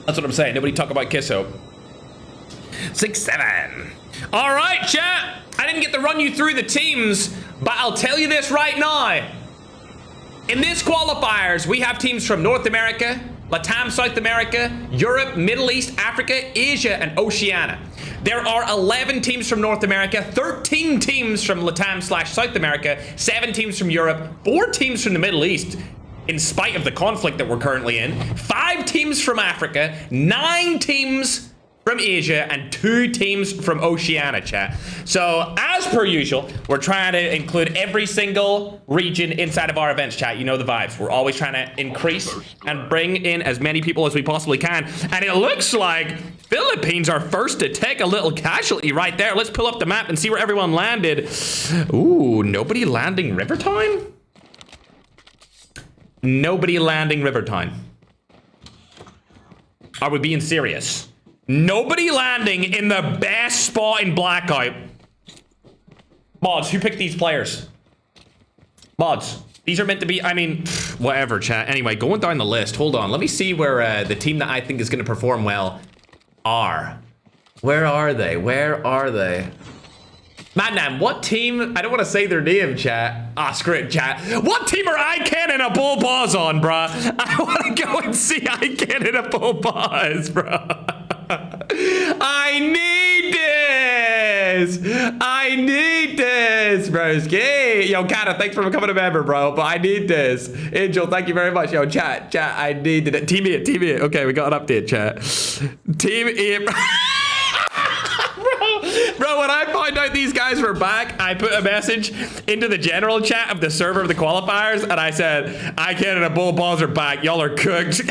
That's what I'm saying. Nobody talk about Kiss Hope. 6-7. All right, chat. I didn't get to run you through the teams, but I'll tell you this right now. In this qualifiers, we have teams from North America, Latam, South America, Europe, Middle East, Africa, Asia, and Oceania. There are 11 teams from North America, 13 teams from Latam/South America, 7 teams from Europe, 4 teams from the Middle East, in spite of the conflict that we're currently in, 5 teams from Africa, 9 teams from Asia, and 2 teams from Oceania, chat. So, as per usual, we're trying to include every single region inside of our events, chat. You know the vibes. We're always trying to increase and bring in as many people as we possibly can. And it looks like Philippines are first to take a little casualty right there. Let's pull up the map and see where everyone landed. Ooh, nobody landing Rivertown? Nobody landing Rivertown. Are we being serious? Nobody landing in the best spot in Blackout. Mods, who picked these players? Mods, these are meant to be, I mean, whatever, chat. Anyway, going down the list, hold on. Let me see where the team that I think is going to perform well are. Where are they? Where are they? Madnam, what team? I don't want to say their name, chat. Ah, screw it, chat. What team are Iken and a bull pause on, bruh? I want to go and see Iken and a bull pause, bruh. I need this. I need this, broski. Yo, Kata, thanks for becoming a member, bro. But I need this. Angel, thank you very much. Yo, chat, I need it. Team it. Okay, we got an update, chat. Team it. Bro, when I found out these guys were back, I put a message into the general chat of the server of the qualifiers, and I said, I can and a bull balls are back. Y'all are cooked.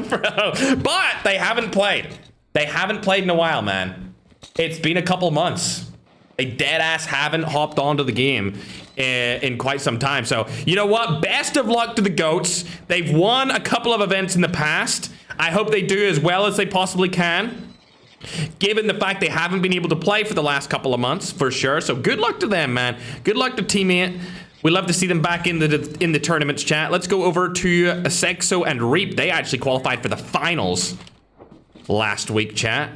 Bro. But they haven't played. They haven't played in a while, man. It's been a couple months. They dead ass haven't hopped onto the game in quite some time. So, you know what? Best of luck to the GOATs. They've won a couple of events in the past. I hope they do as well as they possibly can, given the fact they haven't been able to play for the last couple of months, for sure. So good luck to them, man. Good luck to teammate. We love to see them back in the tournaments, chat. Let's go over to Sexo and Reap. They actually qualified for the finals last week, chat.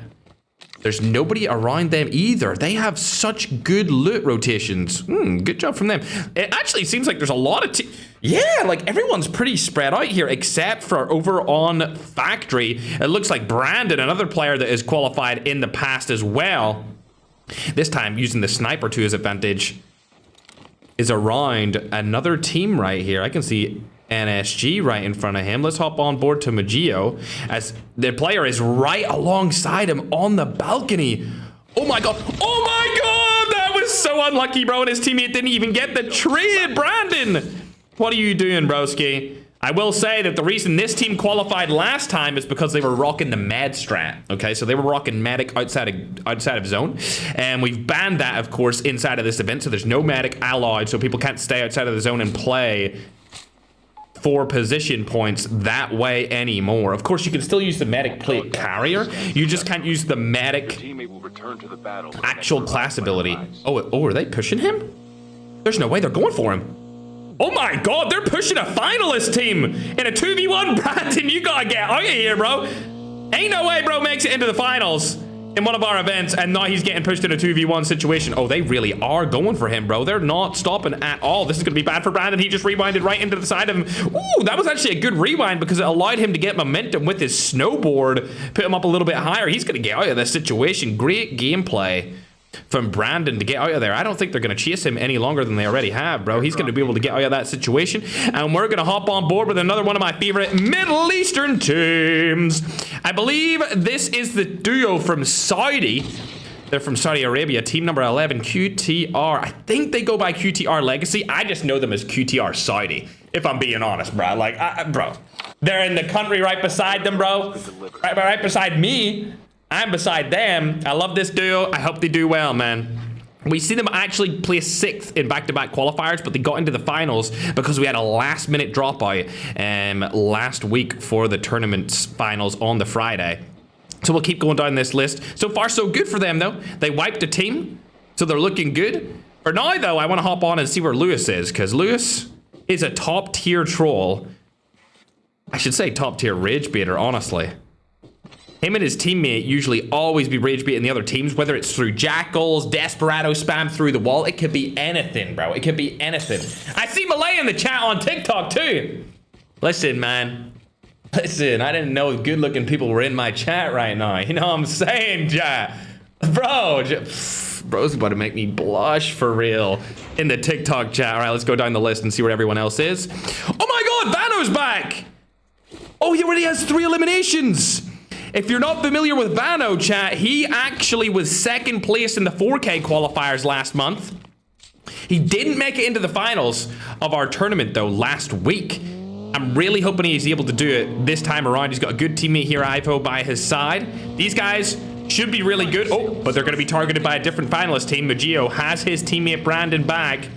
There's nobody around them either. They have such good loot rotations. Good job from them. It actually seems like there's a lot of yeah, like everyone's pretty spread out here except for over on Factory. It looks like Brandon, another player that is qualified in the past as well, this time using the sniper to his advantage, is around another team right here. I can see NSG right in front of him. Let's hop on board to Magio as the player is right alongside him on the balcony. Oh my god. Oh my god! That was so unlucky, bro. And his teammate didn't even get the trade. Brandon, what are you doing, broski? I will say that the reason this team qualified last time is because they were rocking the med strat. Okay, so they were rocking medic outside of zone, and we've banned that, of course, inside of this event. So there's no medic allowed, so people can't stay outside of the zone and play for position points that way anymore. Of course, you can still use the medic plate carrier. You just can't use the medic actual class ability. Oh, are they pushing him? There's no way they're going for him. Oh my god, they're pushing a finalist team in a 2v1. Brandon, you gotta get out of here, bro. Ain't no way bro makes it into the finals in one of our events, and now he's getting pushed in a 2v1 situation. Oh, they really are going for him, bro. They're not stopping at all. This is going to be bad for Brandon. He just rewinded right into the side of him. Ooh, that was actually a good rewind because it allowed him to get momentum with his snowboard, put him up a little bit higher. He's going to get out of this situation. Great gameplay from Brandon to get out of there. I don't think they're going to chase him any longer than they already have, bro. He's going to be able to get out of that situation, and we're going to hop on board with another one of my favorite Middle Eastern teams. I believe this is the duo from Saudi. They're from Saudi Arabia, team number 11, QTR. I think they go by QTR Legacy. I just know them as QTR Saudi, if I'm being honest, bro. Like, bro, they're in the country right beside them, bro. Right beside me. I'm beside them. I love this duo. I hope they do well, man. We see them actually place 6th in back-to-back qualifiers, but they got into the finals because we had a last-minute dropout last week for the tournament's finals on the Friday. So we'll keep going down this list. So far, so good for them, though. They wiped a team, so they're looking good. For now, though, I want to hop on and see where Lewis is, because Lewis is a top-tier troll I should say top tier rage baiter, honestly. Him and his teammate usually always be rage baiting the other teams, whether it's through jackals, desperado spam through the wall. It could be anything, bro. It could be anything. I see Malay in the chat on TikTok too. Listen, man. Listen, I didn't know good looking people were in my chat right now. You know what I'm saying, chat? Bro, bro's about to make me blush for real in the TikTok chat. All right, let's go down the list and see where everyone else is. Oh my God, Vano's back. Oh, he already has 3 eliminations. If you're not familiar with Vano, chat, he actually was 2nd place in the 4K qualifiers last month. He didn't make it into the finals of our tournament, though, last week. I'm really hoping he's able to do it this time around. He's got a good teammate here, Ivo, by his side. These guys should be really good. Oh, but they're going to be targeted by a different finalist team. Mugio has his teammate Brandon back.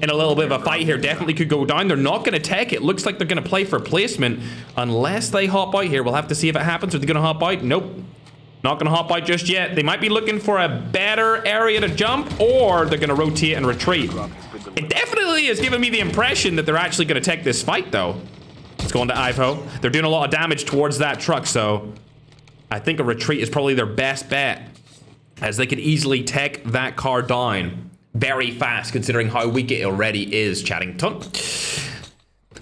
In a little bit of a fight here, definitely could go down. They're not going to take it. Looks like they're going to play for placement unless they hop out here. We'll have to see if it happens. Are they going to hop out? Nope. Not going to hop out just yet. They might be looking for a better area to jump, or they're going to rotate and retreat. It definitely is giving me the impression that they're actually going to take this fight, though. Let's go on to Ivo. They're doing a lot of damage towards that truck, so I think a retreat is probably their best bet, as they could easily take that car down very fast, considering how weak it already is, Chattington.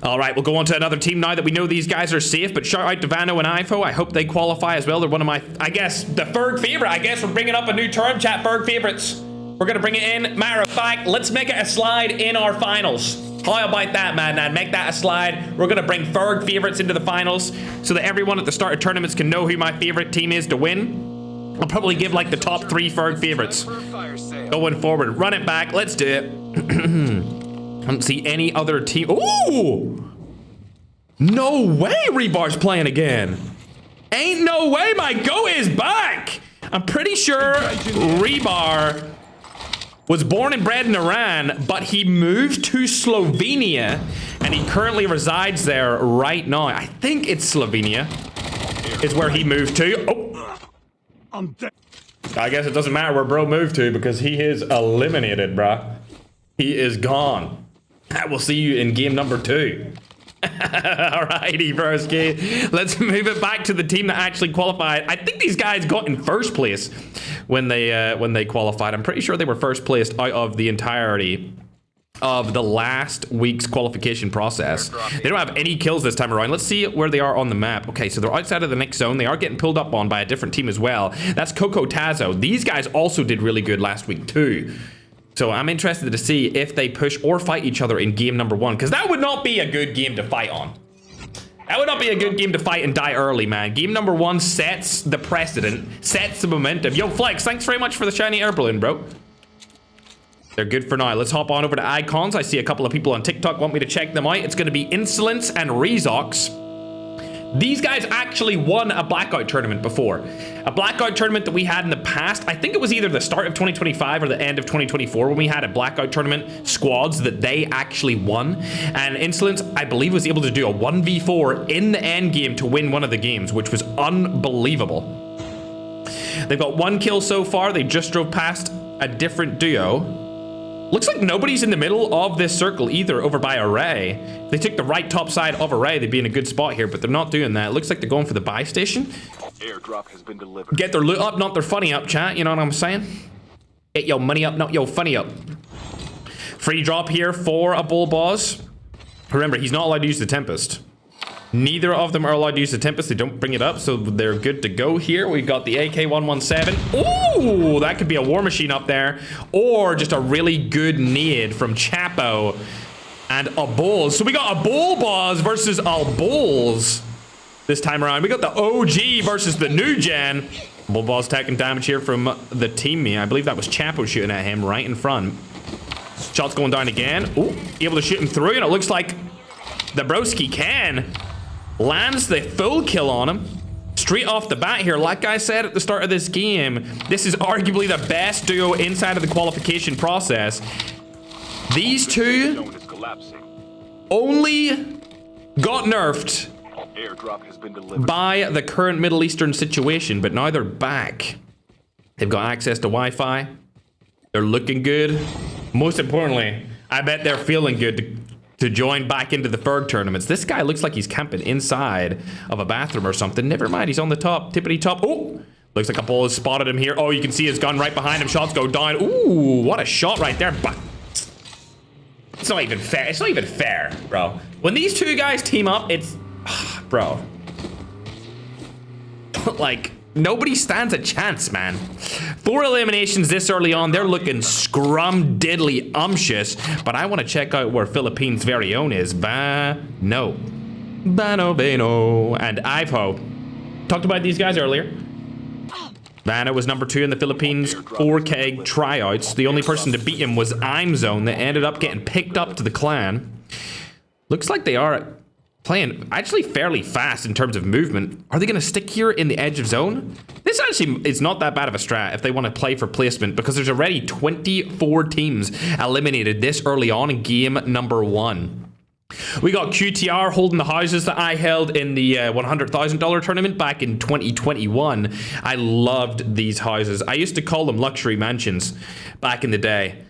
All right, we'll go on to another team now that we know these guys are safe, but shout out to Vano and Ivo. I hope they qualify as well. They're one of my, I guess, the Ferg favorite. I guess we're bringing up a new term, chat, Ferg favorites. We're going to bring it in. Matter of fact, let's make it a slide in our finals. How about that, man? Make that a slide. We're going to bring Ferg favorites into the finals so that everyone at the start of tournaments can know who my favorite team is to win. I'll probably give like the top 3 Ferg favorites going forward. Run it back. Let's do it. I don't see any other team. Ooh! No way Rebar's playing again. Ain't no way my GOAT is back. I'm pretty sure Rebar was born and bred in Iran, but he moved to Slovenia and he currently resides there right now. I think it's Slovenia is where he moved to. Oh. I'm dead. I guess it doesn't matter where bro moved to because he is eliminated, bruh. He is gone. I will see you in game number 2. Alrighty, broski. Let's move it back to the team that actually qualified. I think these guys got in first place when they qualified. I'm pretty sure they were first placed out of the entirety of the last week's qualification process. They don't have any kills this time around. Let's see where they are on the map. Okay, so they're outside of the next zone. They are getting pulled up on by a different team as well. That's Coco Tazo. These guys also did really good last week too. So I'm interested to see if they push or fight each other in game number 1, because that would not be a good game to fight on. That would not be a good game to fight and die early, man. Game number 1 sets the precedent, sets the momentum. Yo, Flex, thanks very much for the shiny air balloon, bro. They're good for now. Let's hop on over to icons. I see a couple of people on TikTok want me to check them out. It's going to be Insolence and Rezox. These guys actually won a blackout tournament before. A blackout tournament that we had in the past. I think it was either the start of 2025 or the end of 2024 when we had a blackout tournament squads that they actually won. And Insolence, I believe, was able to do a 1v4 in the end game to win one of the games, which was unbelievable. They've got 1 kill so far. They just drove past a different duo. Looks like nobody's in the middle of this circle either over by Array. If they took the right top side of Array, they'd be in a good spot here, but they're not doing that. It looks like they're going for the buy station. Airdrop has been delivered. Get their loot up, not their funny up, chat. You know what I'm saying? Get your money up, not your funny up. Free drop here for a bull boss. Remember, he's not allowed to use the Tempest. Neither of them are allowed to use the Tempest. They don't bring it up, so they're good to go here. We've got the AK-117. Ooh, that could be a war machine up there. Or just a really good nade from Chapo and a Bulls. So we got a Bull Boss versus a Bulls this time around. We got the OG versus the new gen. Bull Boss taking damage here from the teammate. I believe that was Chapo shooting at him right in front. Shots going down again. Ooh, able to shoot him through, and it looks like the broski can. Lands the full kill on him. Straight off the bat here, like I said at the start of this game, this is arguably the best duo inside of the qualification process. These two only got nerfed by the current Middle Eastern situation, but now they're back. They've got access to Wi-Fi. They're looking good. Most importantly, I bet they're feeling good to join back into the Ferg tournaments. This guy looks like he's camping inside of a bathroom or something. Never mind, he's on the top, tippity top. Oh, looks like a bull has spotted him here. Oh, you can see his gun right behind him. Shots go down. Ooh, what a shot right there. But it's not even fair. It's not even fair, bro. When these two guys team up, it's... bro. Like, nobody stands a chance, man. 4 eliminations this early on. They're looking scrum-diddly-umptious. But I want to check out where Philippines' very own is. Bano. Bano, Bano. And Ivo. Talked about these guys earlier. Vanna was number 2 in the Philippines 4K tryouts. The only person to beat him was Zone that ended up getting picked up to the clan. Looks like they are playing actually fairly fast in terms of movement. Are they going to stick here in the edge of zone? This actually is not that bad of a strat if they want to play for placement, because there's already 24 teams eliminated this early on in game number 1. We got QTR holding the houses that I held in the $100,000 tournament back in 2021. I loved these houses. I used to call them luxury mansions back in the day.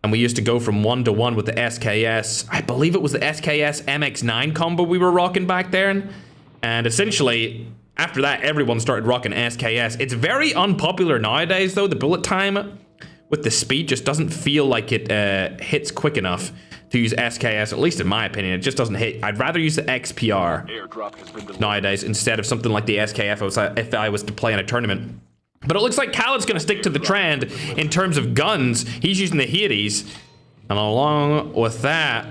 And we used to go from 1-to-1 with the SKS. I believe it was the SKS MX9 combo we were rocking back there. And essentially, after that, everyone started rocking SKS. It's very unpopular nowadays, though. The bullet time with the speed just doesn't feel like it hits quick enough to use SKS, at least in my opinion. It just doesn't hit. I'd rather use the XPR nowadays instead of something like the SKF if I was to play in a tournament. But it looks like Khaled's going to stick to the trend in terms of guns. He's using the Hades. And along with that,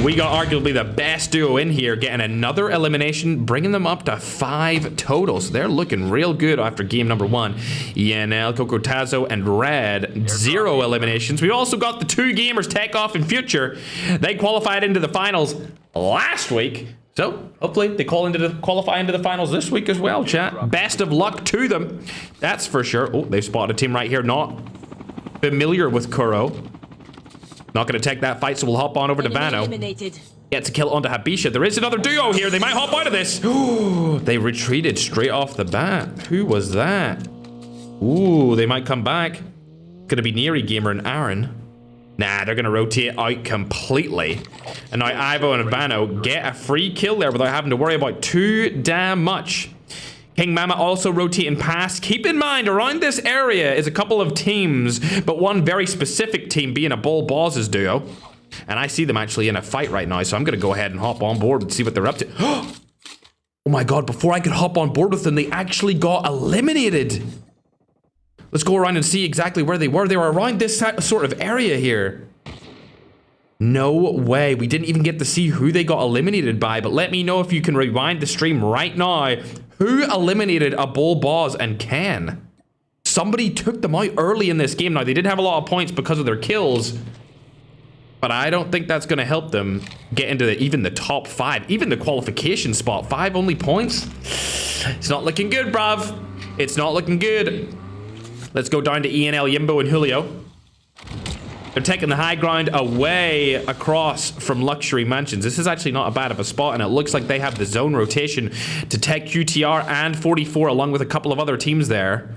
we got arguably the best duo in here, getting another elimination, bringing them up to 5 total. So they're looking real good after game number 1. ENL, Cocotazo, and Red, 0 eliminations. We also got the 2 gamers, Takeoff and Future. They qualified into the finals last week. So hopefully they qualify into the finals this week as well, chat. Best of luck to them. That's for sure. Oh, they've spotted a team right here, not familiar with Kuro. Not going to take that fight, so we'll hop on over to Vano. Gets a kill onto Habisha. There is another duo here. They might hop out of this. They retreated straight off the bat. Who was that? Ooh, they might come back. Gonna be Neri Gamer and Aaron. Nah, they're gonna rotate out completely. And now Ivo and Vano get a free kill there without having to worry about too damn much. King Mama also rotating past. Keep in mind, around this area is a couple of teams, but one very specific team being a Bull Bosses duo. And I see them actually in a fight right now, so I'm going to go ahead and hop on board and see what they're up to. Oh my god, before I could hop on board with them, they actually got eliminated. Let's go around and see exactly where they were. They were around this sort of area here. No way. We didn't even get to see who they got eliminated by, but let me know if you can rewind the stream right now. Who eliminated a Bull Boss and Ken? Somebody took them out early in this game. Now, they did have a lot of points because of their kills, but I don't think that's going to help them get into even the top 5. Even the qualification spot. 5 only points? It's not looking good, bruv. It's not looking good. Let's go down to ENL, Yimbo, and Julio. They're taking the high ground away across from Luxury Mansions. This is actually not a bad of a spot, and it looks like they have the zone rotation to take QTR and 44 along with a couple of other teams there.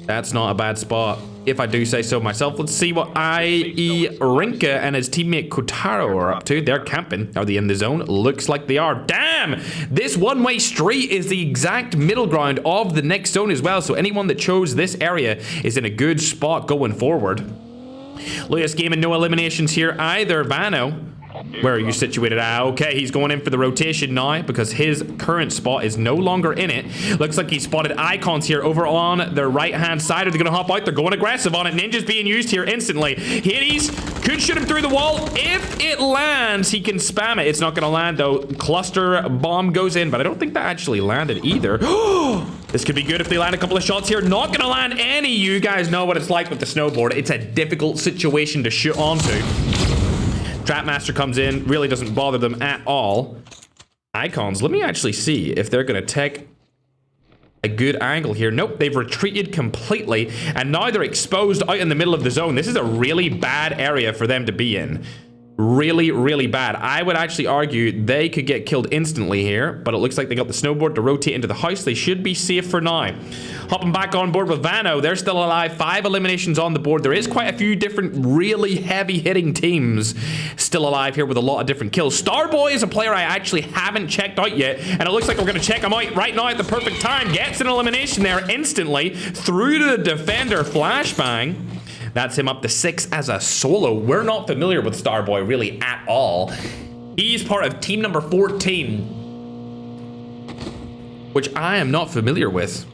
That's not a bad spot, if I do say so myself. Let's see what IE Rinka and his teammate Kotaro are up to. They're camping. Are they in the zone? Looks like they are. Damn! This one-way street is the exact middle ground of the next zone as well, so anyone that chose this area is in a good spot going forward. Lewis Gaming, no eliminations here either. Vano, where are you situated? Okay, he's going in for the rotation now because his current spot is no longer in it. Looks like he spotted icons here over on the right-hand side. Are they going to hop out? They're going aggressive on it. Ninja's being used here instantly. Hades could shoot him through the wall. If it lands, he can spam it. It's not going to land, though. Cluster bomb goes in, but I don't think that actually landed either. This could be good if they land a couple of shots here. Not going to land any. You guys know what it's like with the snowboard. It's a difficult situation to shoot onto. Trapmaster comes in, really doesn't bother them at all. Icons, let me actually see if they're going to take a good angle here. Nope, they've retreated completely, and now they're exposed out in the middle of the zone. This is a really bad area for them to be in. really, really bad. I would actually argue they could get killed instantly here, but it looks like they got the snowboard to rotate into the house. They should be safe for now. Hopping back on board with Vano, they're still alive. 5 eliminations on the board. There is quite a few different really heavy hitting teams still alive here with a lot of different kills. Starboy is a player I actually haven't checked out yet, and it looks like we're going to check him out right now at the perfect time. Gets an elimination there instantly through to the defender flashbang. That's him up to 6 as a solo. We're not familiar with Starboy really at all. He's part of team number 14, which I am not familiar with.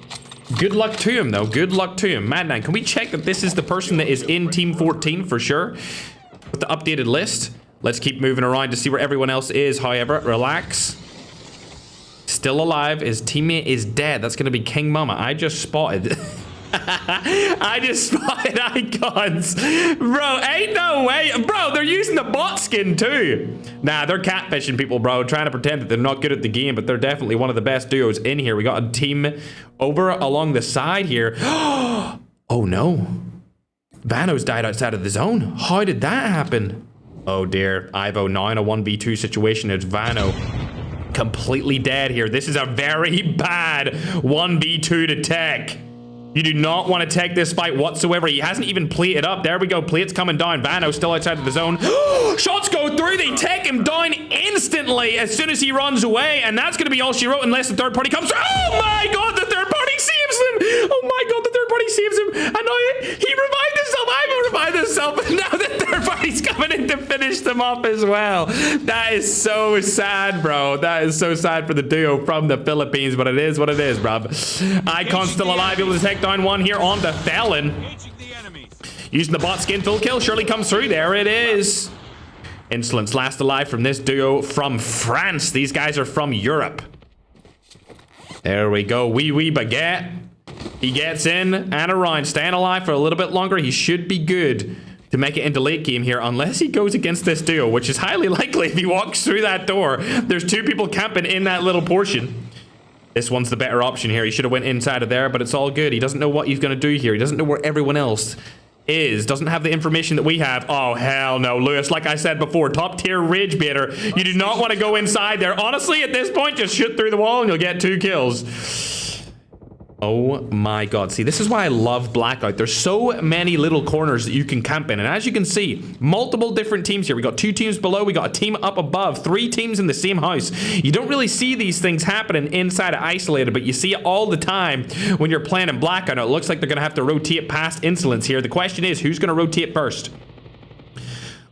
Good luck to him, though. Good luck to him. Madman, can we check that this is the person that is in team 14 for sure? With the updated list. Let's keep moving around to see where everyone else is, however. Relax. Still alive. His teammate is dead. That's going to be King Mama. I just spotted... I just spotted icons. Bro, ain't no way. Bro, they're using the bot skin too. Nah, they're catfishing people, bro. Trying to pretend that they're not good at the game, but they're definitely one of the best duos in here. We got a team over along the side here. Oh no. Vano's died outside of the zone. How did that happen? Oh dear. Ivo now in a 1v2 situation. It's Vano. Completely dead here. This is a very bad 1v2 to tech. You do not want to take this fight whatsoever. He hasn't even plated up. There we go. Plate's coming down. Vano still outside of the zone. Shots go through. They take him down instantly as soon as he runs away. And that's going to be all she wrote unless the third party comes through. Oh my God, the third party saves him. Oh my God, the third party saves him. And now he revived himself. I revived himself. And now the third party's coming in to finish them off as well. That is so sad, bro. That is so sad for the duo from the Philippines. But it is what it is, bro. Icon still alive. Able to take down one here on the Felon. Using the bot skin, full kill surely comes through. There it is. Insolence last alive from this duo from France. These guys are from Europe. There we go. Wee Baguette. He gets in and around. Staying alive for a little bit longer. He should be good to make it into late game here, unless he goes against this duo, which is highly likely if he walks through that door. There's 2 people camping in that little portion. This one's the better option here. He should have went inside of there, but it's all good. He doesn't know what he's going to do here. He doesn't know where everyone else is. Doesn't have the information that we have. Oh, hell no. Lewis, like I said before, top tier rage baiter. You do not want to go inside there. Honestly, at this point, just shoot through the wall and you'll get 2 kills. Oh my God. See, this is why I love Blackout. There's so many little corners that you can camp in. And as you can see, multiple different teams here. We got 2 teams below. We got a team up above. 3 teams in the same house. You don't really see these things happening inside of Isolated, but you see it all the time when you're playing in Blackout. It looks like they're going to have to rotate past Insolence here. The question is, who's going to rotate first?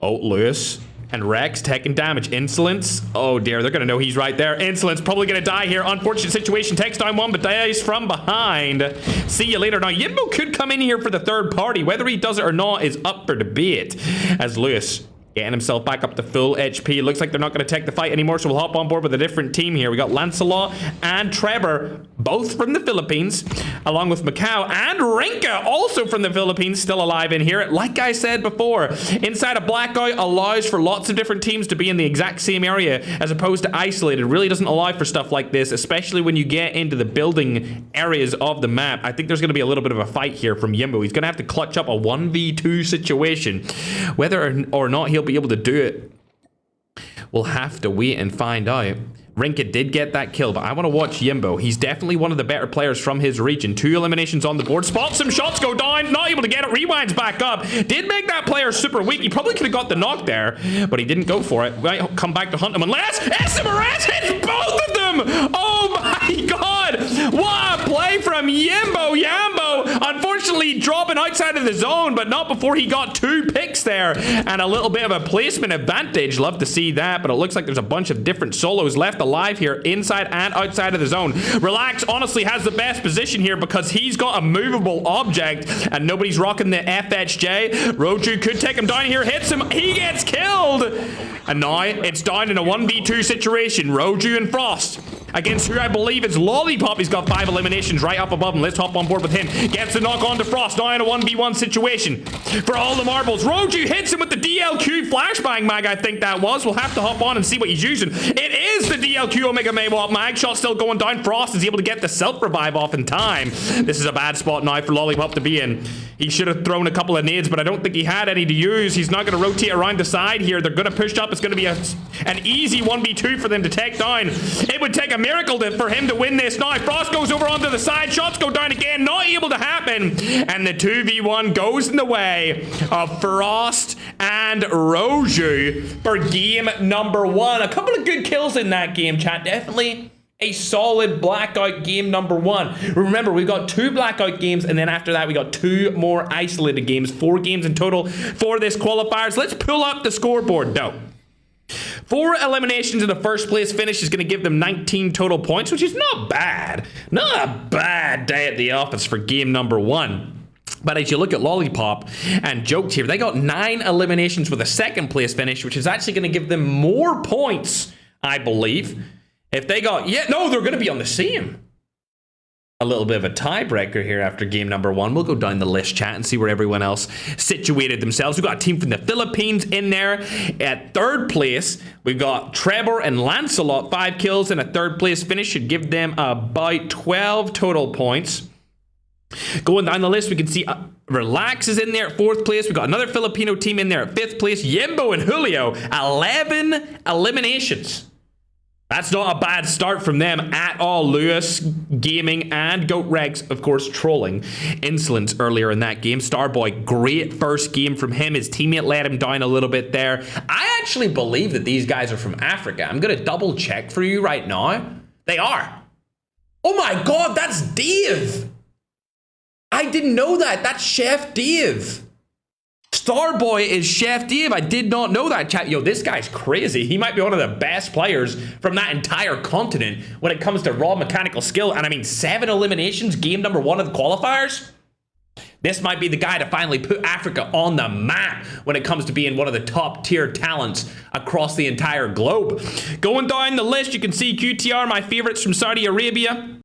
Oh, Lewis and Rex taking damage. Insolence. Oh dear, they're gonna know he's right there. Insolence probably gonna die here. Unfortunate situation. Takes down one, but dies from behind. See you later. Now, Yimbo could come in here for the third party. Whether he does it or not is up for debate. As Lewis getting himself back up to full HP. Looks like they're not going to take the fight anymore, so we'll hop on board with a different team here. We got Lancelot and Trevor, both from the Philippines, along with Macau and Rinka, also from the Philippines, still alive in here. Like I said before, inside of Blackout allows for lots of different teams to be in the exact same area as opposed to Isolated. Really doesn't allow for stuff like this, especially when you get into the building areas of the map. I think there's going to be a little bit of a fight here from Yimbo. He's going to have to clutch up a 1v2 situation. Whether or not he'll be able to do it, we'll have to wait and find out. Rinka did get that kill, but I want to watch Yimbo. He's definitely one of the better players from his region. 2 eliminations on the board. Spots some shots go down. Not able to get it. Rewinds back up. Did make that player super weak. He probably could have got the knock there, but he didn't go for it. Might come back to hunt him unless SMRS hits both of them. Oh my God. What a play from Yimbo. Unfortunately, dropping outside of the zone, but not before he got 2 picks there and a little bit of a placement advantage. Love to see that, but it looks like there's a bunch of different solos left alive here inside and outside of the zone. Relax honestly has the best position here because he's got a movable object and nobody's rocking the FHJ. Roju could take him down here, hits him, he gets killed. And now it's down in a 1v2 situation. Roju and Frost against who I believe is Lollipop. He's got 5 eliminations right up above him. Let's hop on board with him. Gets the knock on to Frost. Now in a 1v1 situation for all the marbles. Roju hits him with the DLQ flashbang mag, I think that was. We'll have to hop on and see what he's using. It is the DLQ Omega Maywalt mag. Shot still going down. Frost is able to get the self-revive off in time. This is a bad spot now for Lollipop to be in. He should have thrown a couple of nades, but I don't think he had any to use. He's not going to rotate around the side here. They're going to push up. It's going to be an easy 1v2 for them to take down. It would take a miracle for him to win this now. Frost goes over onto the side. Shots go down again. Not able to happen. And the 2v1 goes in the way of Frost and Roju for game number 1. A couple of good kills in that game, chat. Definitely a solid blackout game number 1. Remember, we've got 2 blackout games, and then after that, we got 2 more isolated games. 4 games in total for this qualifiers. Let's pull up the scoreboard, though. 4 eliminations in the first place finish is going to give them 19 total points, which is not bad. Not a bad day at the office for game number 1. But as you look at Lollipop and Joked here, they got 9 eliminations with a second place finish, which is actually going to give them more points, I believe. If they got, no, they're going to be on the same. A little bit of a tiebreaker here after game number 1. We'll go down the list, chat, and see where everyone else situated themselves. We've got a team from the Philippines in there at 3rd place. We've got Trevor and Lancelot, 5 kills, and a 3rd place finish should give them about 12 total points. Going down the list, we can see Relax is in there at 4th place. We've got another Filipino team in there at 5th place. Yimbo and Julio, 11 eliminations. That's not a bad start from them at all. Lewis Gaming and Goat Rex, of course, trolling Insolence earlier in that game. Starboy, great first game from him. His teammate let him down a little bit there. I actually believe that these guys are from Africa. I'm going to double check for you right now. They are. Oh my God, that's Dave. I didn't know that. That's Chef Dave. Starboy is Chef Dave. I did not know that, chat. Yo, this guy's crazy. He might be one of the best players from that entire continent when it comes to raw mechanical skill. And I mean, 7 eliminations, game number 1 of the qualifiers. This might be the guy to finally put Africa on the map when it comes to being one of the top tier talents across the entire globe. Going down the list, you can see QTR, my favorites from Saudi Arabia.